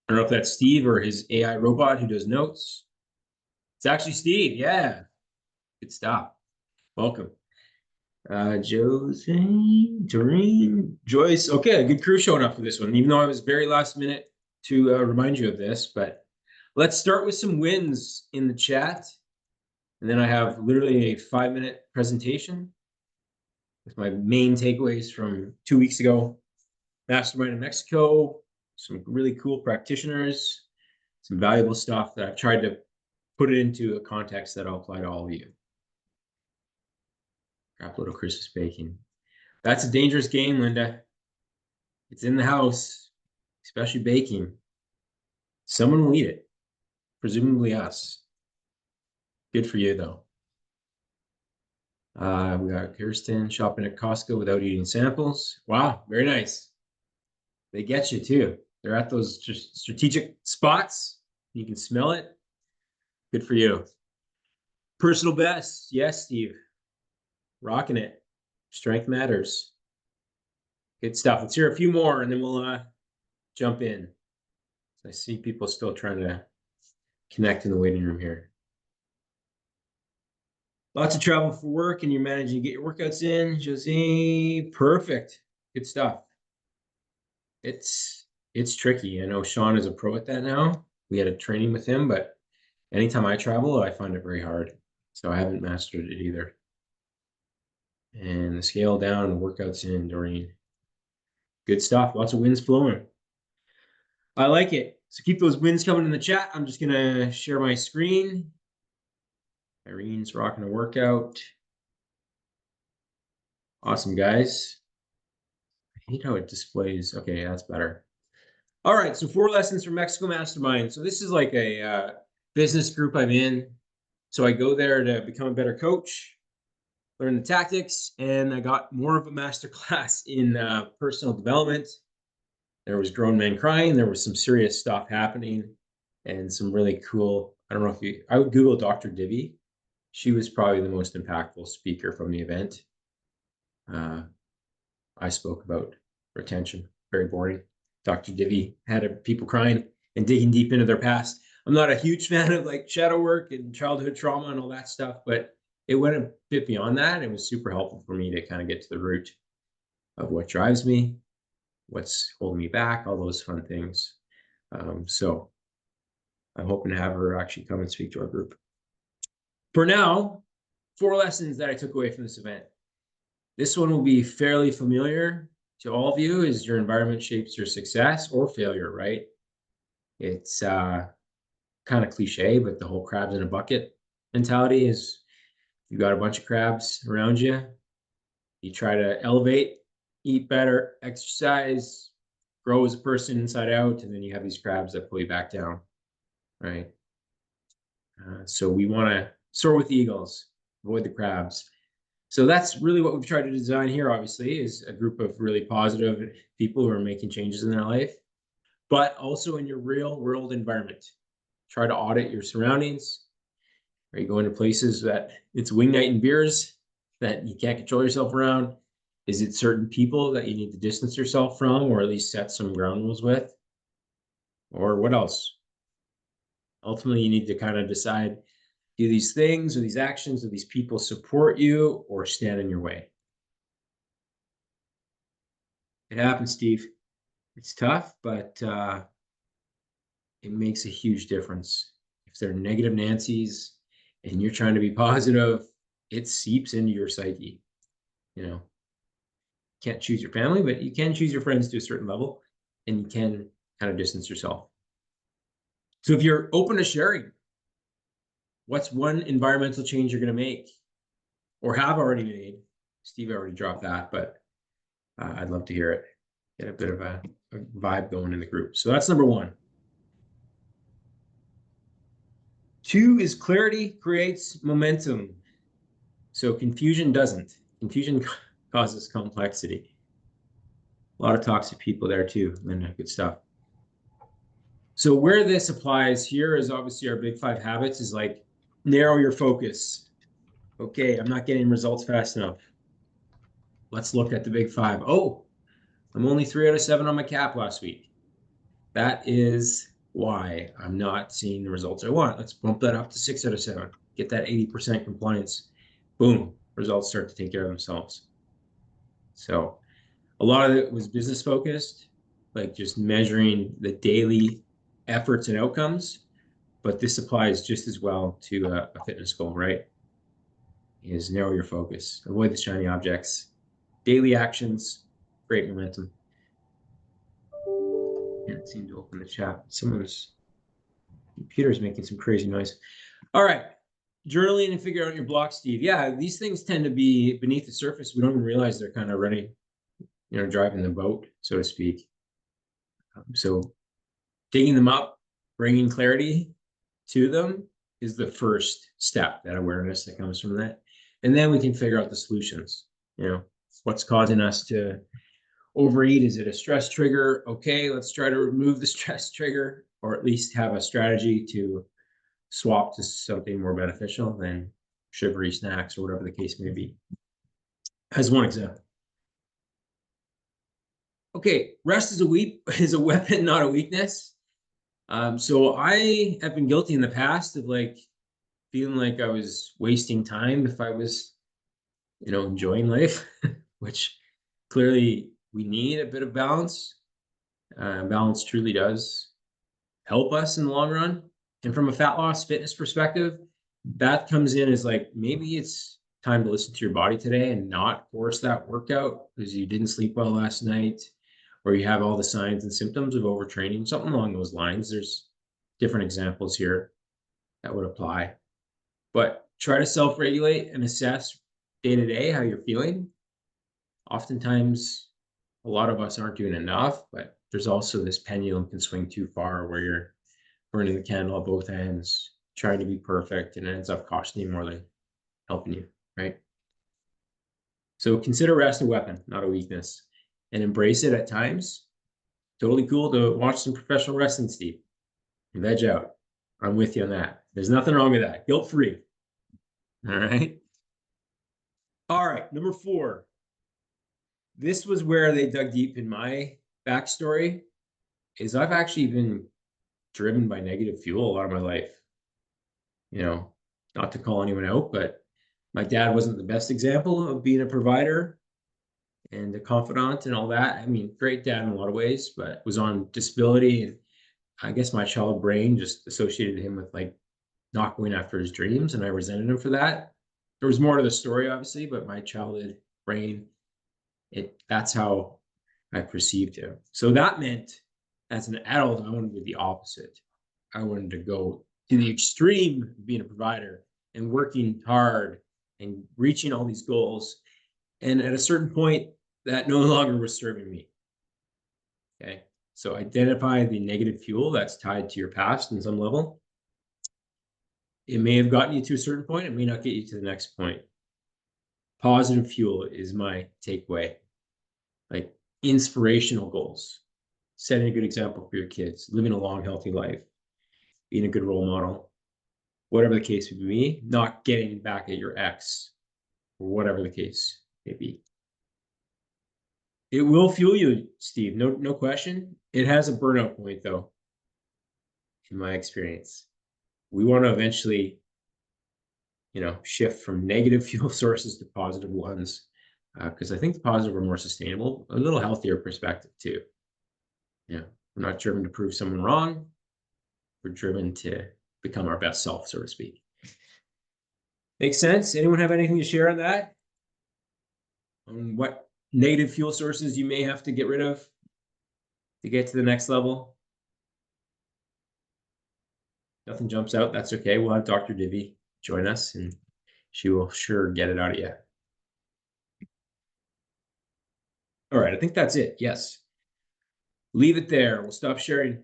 I don't know if that's Steve or his AI robot who does notes. It's actually Steve. Yeah. Good stuff. Welcome. Josie, Doreen, Joyce. Okay, a good crew showing up for this one, even though I was very last minute to remind you of this. But let's start with some wins in the chat. And then I have literally a 5-minute presentation with my main takeaways from 2 weeks ago. Mastermind in Mexico, some really cool practitioners, some valuable stuff that I've tried to put it into a context that'll apply to all of you. Crap load of Christmas baking. That's a dangerous game, Linda. It's in the house, especially baking. Someone will eat it, presumably us. Good for you, though. We got Kirsten shopping at Costco without eating samples. Wow, very nice. They get you too. They're at those strategic spots. You can smell it. Good for you. Personal best. Yes, Steve. Rocking it. Strength matters. Good stuff. Let's hear a few more and then we'll jump in. I see people still trying to connect in the waiting room here. Lots of travel for work and you're managing to get your workouts in. Josie, perfect. Good stuff. It's tricky. I know Sean is a pro at that now. We had a training with him, but anytime I travel, I find it very hard. So I haven't mastered it either. And the scale down and workouts in, Doreen. Good stuff. Lots of wins flowing. I like it. So keep those wins coming in the chat. I'm just going to share my screen. Irene's rocking a workout. Awesome, guys. I hate how it displays. Okay, that's better. All right, so 4 lessons from Mexico Mastermind. So this is like a business group I'm in. So I go there to become a better coach, learn the tactics, and I got more of a master class in personal development. There was grown men crying. There was some serious stuff happening and some really cool, I don't know if I would Google Dr. Divi. She was probably the most impactful speaker from the event. I spoke about retention, very boring. Dr. Divi had people crying and digging deep into their past. I'm not a huge fan of like shadow work and childhood trauma and all that stuff, but it went a bit beyond that. It was super helpful for me to kind of get to the root of what drives me, what's holding me back, all those fun things. So I'm hoping to have her actually come and speak to our group. For now, 4 lessons that I took away from this event. This one will be fairly familiar to all of you, is your environment shapes your success or failure, right? It's kind of cliche, but the whole crabs in a bucket mentality is you got a bunch of crabs around you. You try to elevate, eat better, exercise, grow as a person inside out, and then you have these crabs that pull you back down, right? So we want to soar with the eagles, avoid the crabs. So that's really what we've tried to design here, obviously, is a group of really positive people who are making changes in their life, but also in your real world environment. Try to audit your surroundings. Are you going to places that it's wing night and beers that you can't control yourself around? Is it certain people that you need to distance yourself from, or at least set some ground rules with? Or what else? Ultimately, you need to kind of decide, do these things or these actions or these people support you or stand in your way? It happens, Steve. It's tough, but it makes a huge difference. If they're negative Nancy's and you're trying to be positive, it seeps into your psyche. You know, can't choose your family, but you can choose your friends to a certain level, and you can kind of distance yourself. So if you're open to sharing, what's one environmental change you're going to make or have already made? Steve already dropped that, but I'd love to hear it. Get a bit of a vibe going in the group. So that's number 1. 2 is clarity creates momentum. So confusion doesn't. Confusion causes complexity. A lot of toxic people there too, Linda. Good stuff. So where this applies here is obviously our big 5 habits is like narrow your focus. Okay, I'm not getting results fast enough. Let's look at the big 5. Oh, I'm only 3 out of 7 on my cap last week. That is why I'm not seeing the results I want. Let's bump that up to 6 out of 7. Get that 80% compliance. Boom, results start to take care of themselves. So a lot of it was business focused, like just measuring the daily efforts and outcomes. But this applies just as well to a fitness goal, right? Is narrow your focus, avoid the shiny objects, daily actions, great momentum. Can't seem to open the chat. Someone's computer's making some crazy noise. All right. Journaling and figure out your block, Steve. Yeah, these things tend to be beneath the surface. We don't even realize they're kind of running, driving the boat, so to speak. So digging them up, bringing clarity to them is the first step, that awareness that comes from that. And then we can figure out the solutions. What's causing us to overeat? Is it a stress trigger? Okay, let's try to remove the stress trigger, or at least have a strategy to swap to something more beneficial than sugary snacks or whatever the case may be. As one example. Okay, rest is a weapon, not a weakness. So I have been guilty in the past of feeling like I was wasting time if I was, enjoying life, which clearly we need a bit of balance. Balance truly does help us in the long run. And from a fat loss fitness perspective, that comes in as maybe it's time to listen to your body today and not force that workout because you didn't sleep well last night, or you have all the signs and symptoms of overtraining, something along those lines. There's different examples here that would apply. But try to self-regulate and assess day to day how you're feeling. Oftentimes, a lot of us aren't doing enough, but there's also this pendulum can swing too far where you're burning the candle at both ends, trying to be perfect, and it ends up costing you more than helping you, right? So consider rest a weapon, not a weakness, and embrace it at times. Totally cool to watch some professional wrestling, Steve. Veg out. I'm with you on that. There's nothing wrong with that. Guilt-free. All right. All right. Number 4. This was where they dug deep in my backstory. Is I've actually been driven by negative fuel a lot of my life. Not to call anyone out, but my dad wasn't the best example of being a provider and a confidant and all that. I mean, great dad in a lot of ways, but was on disability. And I guess my child brain just associated him with not going after his dreams. And I resented him for that. There was more to the story, obviously, but my childhood brain, that's how I perceived him. So that meant as an adult, I wanted to do the opposite. I wanted to go to the extreme of being a provider and working hard and reaching all these goals. And at a certain point, that no longer was serving me. Okay. So identify the negative fuel that's tied to your past in some level. It may have gotten you to a certain point. It may not get you to the next point. Positive fuel is my takeaway. Inspirational goals, setting a good example for your kids, living a long, healthy life, being a good role model, whatever the case may be, not getting back at your ex, or whatever the case may be. It will fuel you, Steve, no question. It has a burnout point, though, in my experience. We want to eventually, shift from negative fuel sources to positive ones, because I think the positive are more sustainable, a little healthier perspective, too. We're not driven to prove someone wrong. We're driven to become our best self, so to speak. Makes sense? Anyone have anything to share on that? On what negative fuel sources you may have to get rid of to get to the next level? Nothing jumps out. That's okay. We'll have Dr. Divi join us and she will sure get it out of you. All right. I think that's it. Yes. Leave it there. We'll stop sharing.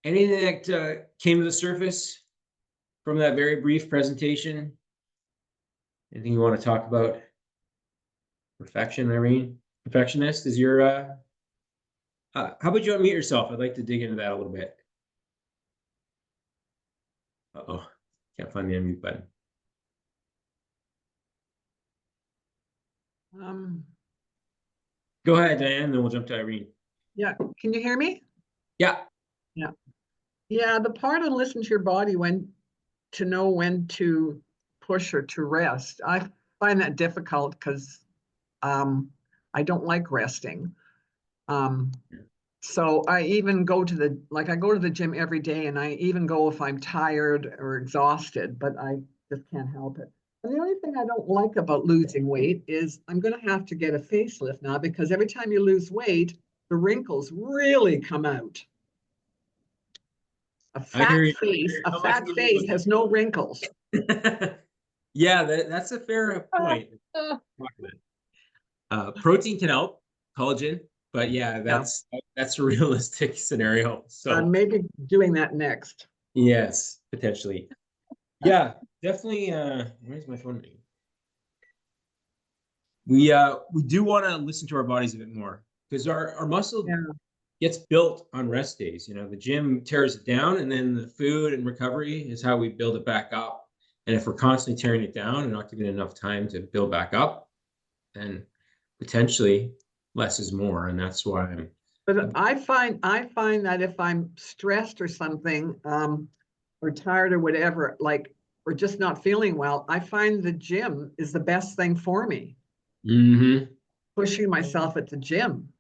Anything that came to the surface from that very brief presentation? Anything you want to talk about? Perfection, Irene? Perfectionist is your, how about you unmute yourself? I'd like to dig into that a little bit. Uh-oh, can't find the unmute button. Go ahead, Diane, then we'll jump to Irene. Yeah, can you hear me? Yeah. Yeah. Yeah, the part on listen to your body when to know when to push or to rest. I find that difficult because I don't like resting. Um, so I even go to I go to the gym every day and I even go if I'm tired or exhausted, but I just can't help it. And the only thing I don't like about losing weight is I'm going to have to get a facelift now because every time you lose weight, the wrinkles really come out. I hear you. A How much fat do face you has no wrinkles. Yeah, that's a fair point. Protein can help, collagen, but yeah, Yeah, that's a realistic scenario. I'm So maybe doing that next. yes, potentially. Yeah, definitely. Where's my phone ringing? We do want to listen to our bodies a bit more because our muscle Yeah. gets built on rest days. You know, the gym tears it down, and then the food and recovery is how we build it back up. And if we're constantly tearing it down and not giving it enough time to build back up, then potentially less is more. And that's why But I find that if I'm stressed or something, or tired or whatever, like or just not feeling well, I find the gym is the best thing for me. Mhm. Pushing myself at the gym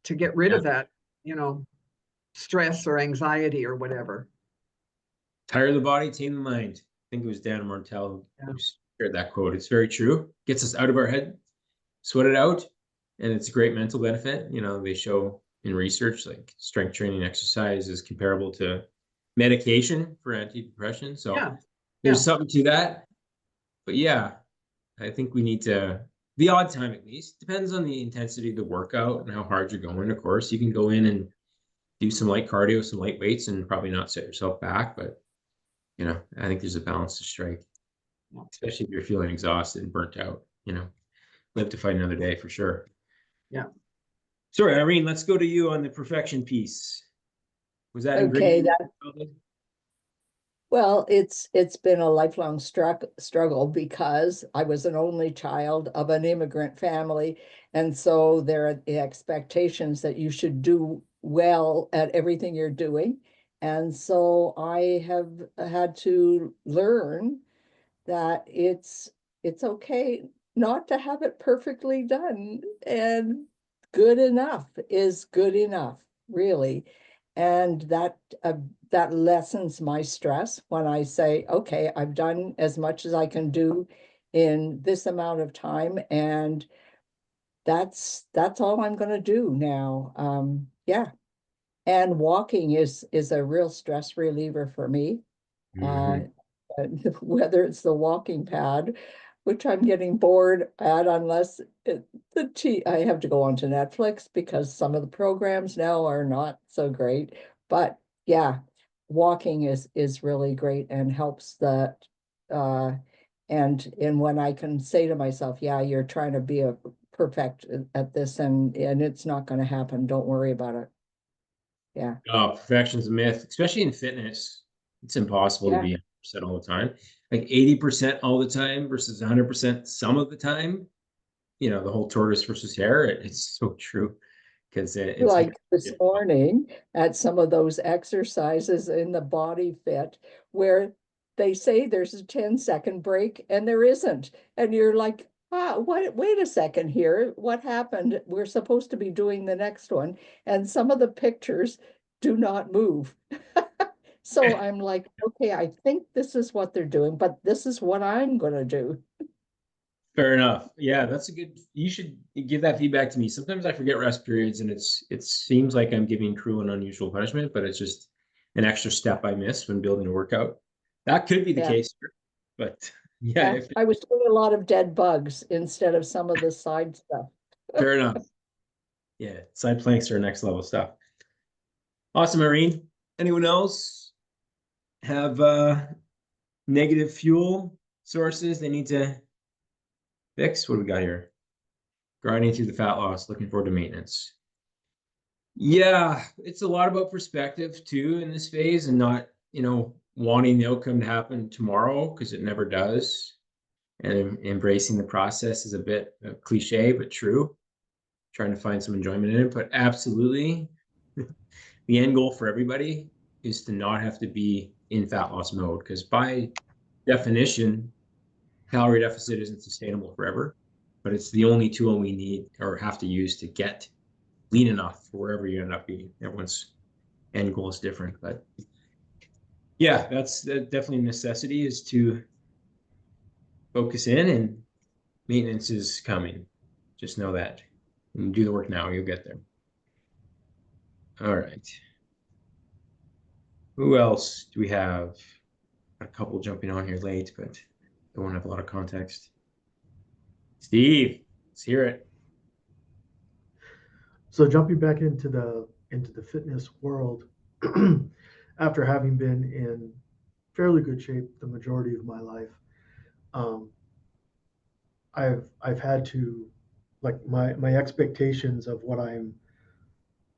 to get rid Yeah, of that, you know, stress or anxiety or whatever. tire the body, tame the mind. I think it was Dan Martell Yeah. who shared that quote. It's very true. Gets us out of our head, sweat it out, and it's a great mental benefit. You know, they show in research like strength training exercise is comparable to medication for antidepressants. So Yeah. there's Yeah. something to that. But yeah, I think we need to the odd time at least. Depends on the intensity of the workout and how hard you're going, of course. You can go in and do some light cardio, some light weights, and probably not set yourself back. But you know, I think there's a balance to strike, Yeah. especially if you're feeling exhausted and burnt out. You know, live to fight another day for sure. Yeah. Sorry, Irene, let's go to you on the perfection piece. Was that Okay, ingrained? that well, it's been a lifelong struggle because I was an only child of an immigrant family, and so there are the expectations that you should do well at everything you're doing. And so I have had to learn that it's okay not to have it perfectly done, and good enough is good enough, really. And that lessens my stress when I say, okay, I've done as much as I can do in this amount of time, and that's all I'm going to do now. Yeah. And walking is a real stress reliever for me. Uh, Mhm. whether it's the walking pad, which I'm getting bored at unless I have to go onto Netflix because some of the programs now are not so great. But yeah, walking is really great and helps that. Uh, and when I can say to myself, yeah, you're trying to be a perfect at this, and it's not going to happen. Don't worry about it. Yeah, Oh, perfection's a myth, especially in fitness. It's impossible to yeah. be 100% all the time. Like 80% all the time versus 100% some of the time. You know, the whole tortoise versus hare, it's so true because it's Like very this difficult. morning at some of those exercises in the Body Fit where they say there's a 10-second break and there isn't. And you're like, what, wait a second here. What happened? We're supposed to be doing the next one. And some of the pictures do not move. So I'm like, okay, I think this is what they're doing, but this is what I'm going to do. Fair enough. Yeah, that's a good. You should give that feedback to me. Sometimes I forget rest periods, and it seems like I'm giving cruel and unusual punishment, but it's just an extra step I miss when building a workout. That could be the Yeah. case, but yeah, Yeah. if I was doing a lot of dead bugs instead of some of the side stuff. fair enough. Yeah, side planks are next level stuff. Awesome, Irene. Anyone else have negative fuel sources they need to fix? What do we got here? Grinding through the fat loss, looking forward to maintenance. Yeah, it's a lot about perspective too in this phase and not, wanting the outcome to happen tomorrow because it never does. And embracing the process is a bit cliche, but true. Trying to find some enjoyment in it, but absolutely the end goal for everybody is to not have to be in fat loss mode, because by definition, calorie deficit isn't sustainable forever, but it's the only tool we need or have to use to get lean enough for wherever you end up being. Everyone's end goal is different, but yeah, that's definitely a necessity, is to focus in, and maintenance is coming. Just know that. And do the work now, you'll get there. All right. Who else do we have? A couple jumping on here late, but they won't have a lot of context. Steve, let's hear it. So jumping back into the fitness world, after having been in fairly good shape the majority of my life, I've had to, like, my expectations of what I'm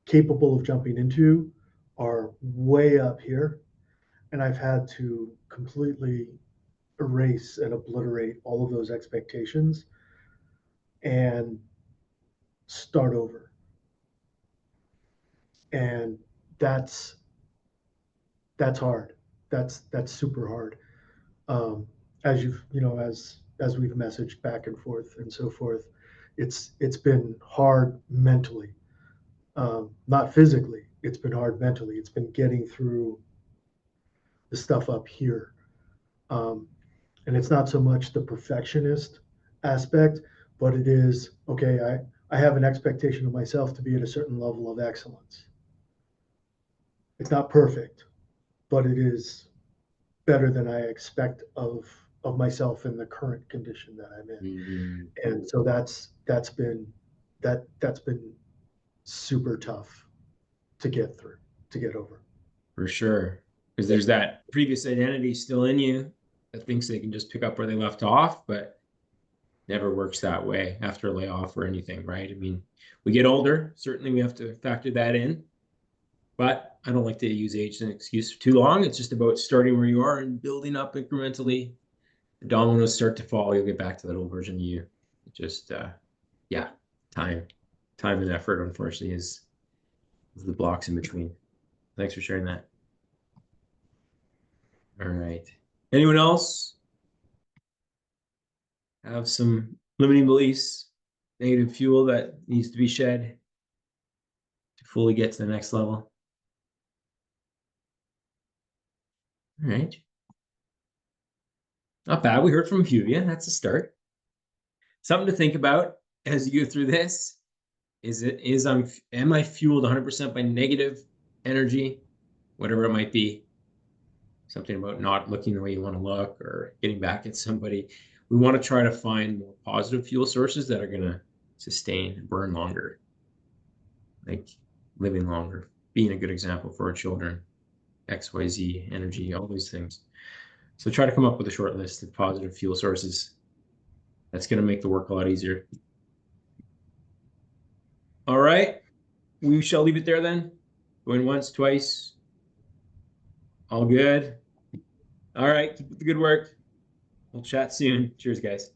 capable of jumping into are way up here, and I've had to completely erase and obliterate all of those expectations and start over. And that's hard. That's super hard. As as we've messaged back and forth and so forth, it's been hard mentally, not physically. It's been hard mentally. It's been getting through the stuff up here, and it's not so much the perfectionist aspect, but it is, okay, I have an expectation of myself to be at a certain level of excellence. It's not perfect, but it is better than I expect of myself in the current condition that I'm in. Mm-hmm. And so that's been super tough to get through, to get over. For sure. Because there's that previous identity still in you that thinks they can just pick up where they left off, but never works that way after a layoff or anything, right? I mean, we get older, certainly we have to factor that in, but I don't like to use age as an excuse for too long. It's just about starting where you are and building up incrementally. The dominoes start to fall, you'll get back to that old version of you. Just, yeah, time and effort, unfortunately, is the blocks in between. Thanks for sharing that. All right. Anyone else have some limiting beliefs, negative fuel that needs to be shed to fully get to the next level? All right. Not bad. We heard from a few of you. That's a start. Something to think about as you go through this am I fueled 100% by negative energy, whatever it might be? Something about not looking the way you want to look or getting back at somebody. We want to try to find more positive fuel sources that are going to sustain and burn longer, like living longer, being a good example for our children, XYZ, energy, all these things. So try to come up with a short list of positive fuel sources. That's going to make the work a lot easier. All right. We shall leave it there then. Going once, twice. All good. All right. Keep up the good work. We'll chat soon. Cheers, guys.